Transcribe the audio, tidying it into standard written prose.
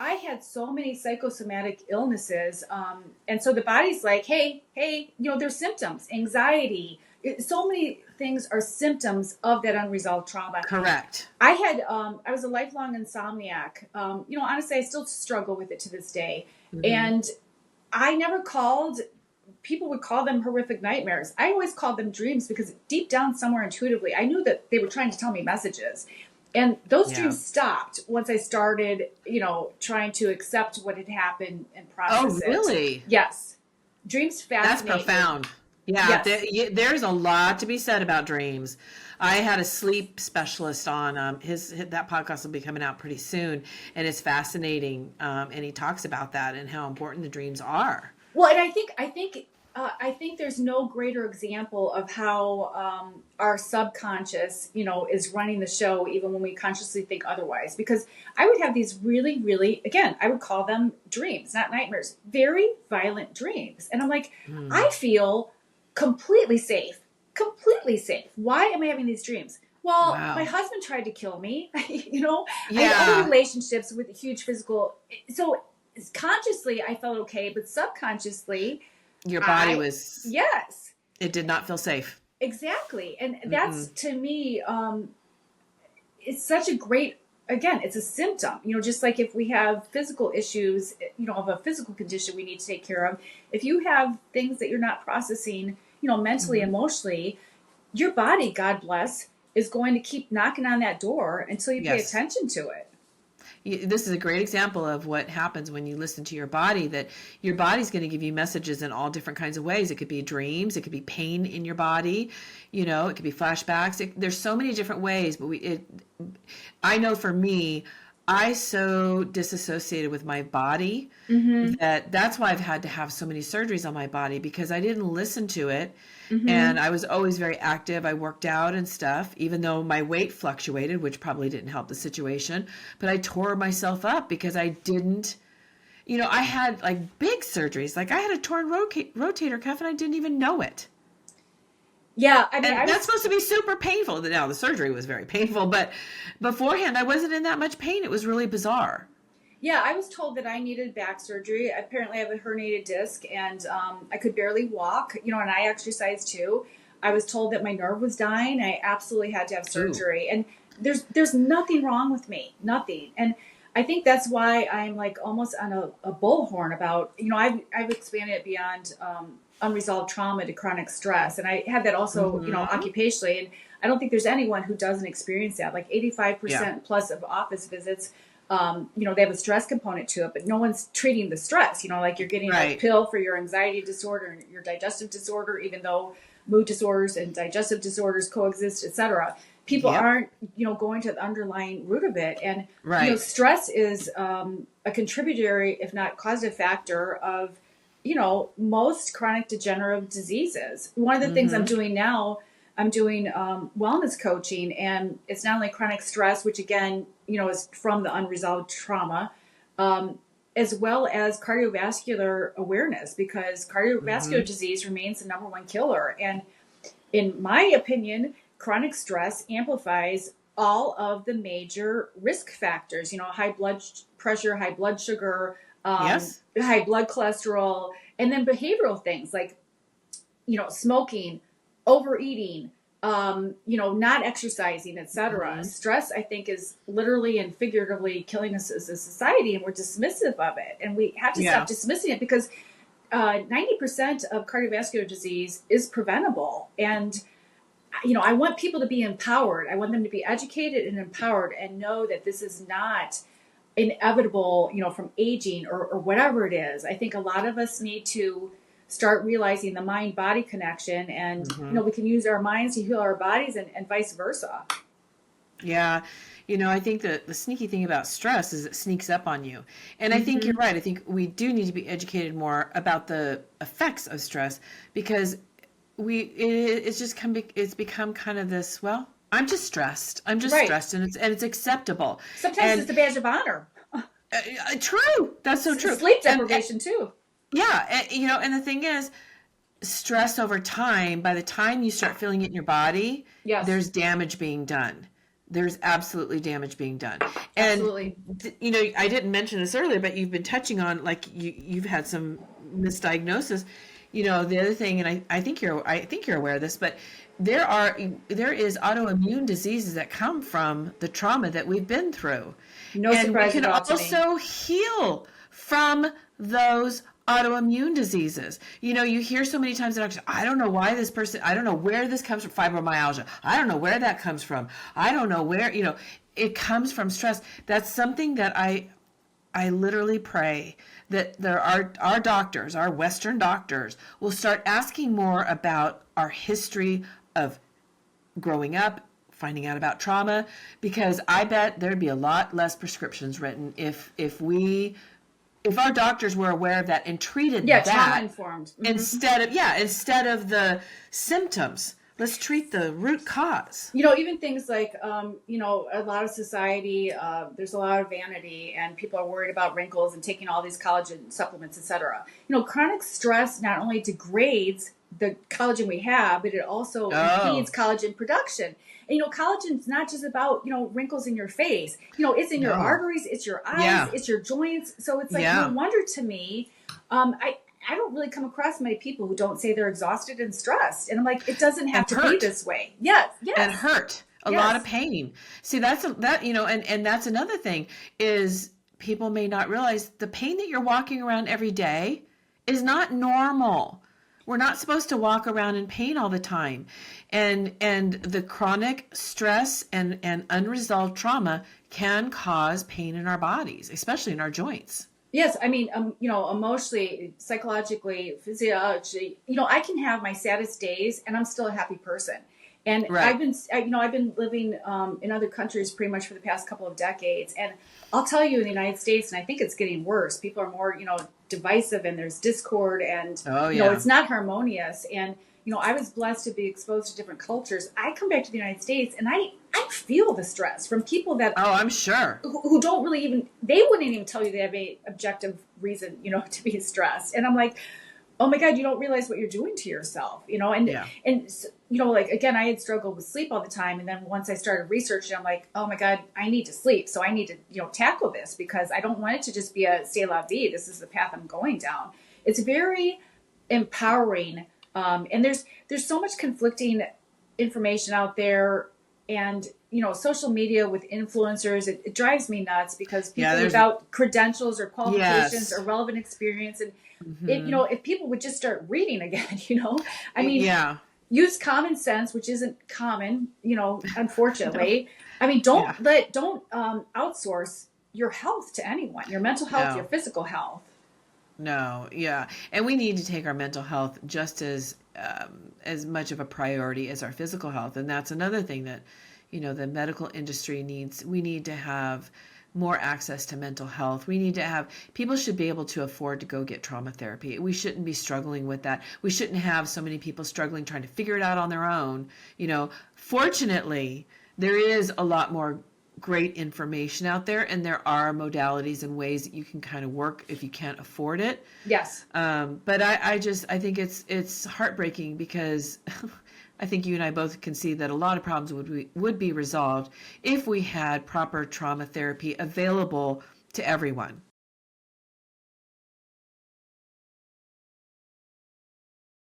I had so many psychosomatic illnesses. And so the body's like, hey, there's symptoms, anxiety. So many things are symptoms of that unresolved trauma. Correct. I was a lifelong insomniac. Honestly, I still struggle with it to this day. Hmm. And I never called, people would call them horrific nightmares. I always called them dreams because deep down, somewhere intuitively, I knew that they were trying to tell me messages. And those Yeah. dreams stopped once I started, trying to accept what had happened and Oh, process it. really? Yes. Dreams That's fascinate me. profound. Yeah, Yes. there's a lot to be said about dreams. I had a sleep specialist on that podcast will be coming out pretty soon, and it's fascinating. And he talks about that and how important the dreams are. Well, and I think there's no greater example of how our subconscious, is running the show, even when we consciously think otherwise. Because I would have these really, really, again, I would call them dreams, not nightmares, very violent dreams, and I'm like, I Mm, feel completely safe, completely safe. Why am I having these dreams? Well, my wow. husband tried to kill me. I had other Yeah, relationships with huge physical. So consciously I felt okay, but subconsciously your body I was. yes, It did not feel safe. exactly. And that's Mm-mm. to me, it's such a great, again, it's a symptom, just like if we have physical issues, of a physical condition we need to take care of. If you have things that you're not processing, mentally, Hmm. emotionally, your body, God bless, is going to keep knocking on that door until you pay Yes. attention to it. This is a great example of what happens when you listen to your body, that your body's going to give you messages in all different kinds of ways. It could be dreams, it could be pain in your body, it could be flashbacks. There's so many different ways, but I know for me, I so disassociated with my body Mm-hmm. that's why I've had to have so many surgeries on my body, because I didn't listen to it. Mm-hmm. And I was always very active. I worked out and stuff, even though my weight fluctuated, which probably didn't help the situation. But I tore myself up because I didn't, I had like big surgeries. Like I had a torn rotator cuff and I didn't even know it. Yeah, I mean, And I that's was supposed to be super painful. Now, the surgery was very painful, but beforehand, I wasn't in that much pain. It was really bizarre. Yeah, I was told that I needed back surgery. Apparently, I have a herniated disc, and I could barely walk. And I exercise too. I was told that my nerve was dying. I absolutely had to have Ooh. surgery, and there's nothing wrong with me, nothing. And I think that's why I'm like almost on a bullhorn about. I've expanded it beyond unresolved trauma to chronic stress, and I had that also, Hmm. occupationally. And I don't think there's anyone who doesn't experience that. Like Yeah. 85% plus of office visits, they have a stress component to it, but no one's treating the stress. Like you're getting a Right. pill for your anxiety disorder and your digestive disorder, even though mood disorders and digestive disorders coexist, etc. People Yep. aren't, going to the underlying root of it. And, Right. stress is a contributory, if not causative factor of, most chronic degenerative diseases. One of the things I'm Hmm. doing now, I'm doing wellness coaching, and it's not only chronic stress, which again, is from the unresolved trauma, um, as well as cardiovascular awareness, because cardiovascular Hmm. disease remains the number one killer. And in my opinion, chronic stress amplifies all of the major risk factors, high blood pressure, high blood sugar, Yes. high blood cholesterol, and then behavioral things like smoking, overeating, not exercising, etc. Hmm. Stress, I think, is literally and figuratively killing us as a society, and we're dismissive of it. And we have to stop Yeah. dismissing it because 90% of cardiovascular disease is preventable. And I want people to be empowered. I want them to be educated and empowered and know that this is not inevitable, from aging or whatever it is. I think a lot of us need to start realizing the mind body connection, and, Hmm. we can use our minds to heal our bodies, and vice versa. Yeah. I think the sneaky thing about stress is it sneaks up on you. And I think you're Mm-hmm. right. I think we do need to be educated more about the effects of stress, because it's become kind of this, well, I'm just stressed. I'm just Right. stressed, and it's acceptable. Sometimes And it's a badge of honor. true. That's so true. Sleep And deprivation too. yeah, and the thing is, stress over time, by the time you start feeling it in your body, Yes. there's damage being done. there's absolutely damage being done. And Absolutely. you know, I didn't mention this earlier, but you've been touching on, like, you've had some misdiagnosis. You know, the other thing, and I think you're aware of this, but there is autoimmune diseases that come from the trauma that we've been through. No And we surprise at can all to me. also heal from those autoimmune diseases. You know, you hear so many times that actually, I don't know why this person, I don't know where this comes from, fibromyalgia. I don't know where that comes from. I don't know where, you know, it comes from stress. That's something that I literally pray that there are our doctors, our Western doctors, will start asking more about our history of growing up, finding out about trauma, because I bet there'd be a lot less prescriptions written if our doctors were aware of that and treated Yeah, trauma that informed. instead of the symptoms. Let's treat the root cause. You know, even things like, you know, a lot of society, there's a lot of vanity, and people are worried about wrinkles and taking all these collagen supplements, etc. You know, chronic stress not only degrades the collagen we have, but it also Oh, impedes collagen production. And, you know, collagen's not just about, you know, wrinkles in your face. You know, it's in your no. arteries, it's your eyes, Yeah. it's your joints. So it's like, no Yeah. wonder to me, I don't really come across many people who don't say they're exhausted and stressed. And I'm like, it doesn't have And to be hurt. this way. Yes, And yes, hurt. A lot of yes. pain. See, that, you know, and that's another thing is people may not realize the pain that you're walking around every day is not normal. We're not supposed to walk around in pain all the time. And the chronic stress and unresolved trauma can cause pain in our bodies, especially in our joints. Yes, I mean, you know, emotionally, psychologically, physiologically, you know, I can have my saddest days and I'm still a happy person. And Right. you know, I've been living in other countries pretty much for the past couple of decades. And I'll tell you, in the United States, and I think it's getting worse, people are more, you know, divisive, and there's discord, and, Oh you know, yeah. it's not harmonious. And, you know, I was blessed to be exposed to different cultures. I come back to the United States and I feel the stress from people that Oh, I'm sure. who don't really even, they wouldn't even tell you they have a objective reason, you know, to be stressed. And I'm like, oh my God, you don't realize what you're doing to yourself, you know? Yeah. And, you know, like, again, I had struggled with sleep all the time. And then once I started researching, I'm like, oh my God, I need to sleep. So I need to, you know, tackle this, because I don't want it to just be a c'est la vie. This is the path I'm going down. It's very empowering. And there's so much conflicting information out there, and, you know, social media with influencers, it drives me nuts, because Yeah, people there's without credentials or qualifications yes. or relevant experience, and if, you Hmm. know, if people would just start reading again, you know, I mean, Yeah. use common sense, which isn't common, you know, No. unfortunately. I mean, Yeah. don't outsource your health to anyone, your mental health, your No. physical health. No, yeah, and we need to take our mental health just as much of a priority as our physical health, and that's another thing that, you know, the medical industry needs. We need to have more access to mental health. We need to have people should be able to afford to go get trauma therapy. We shouldn't be struggling with that. We shouldn't have so many people struggling trying to figure it out on their own. You know, fortunately, there is a lot more great information out there, and there are modalities and ways that you can kind of work if you can't afford it. Yes. But I think it's heartbreaking, because I think you and I both can see that a lot of problems would be resolved if we had proper trauma therapy available to everyone.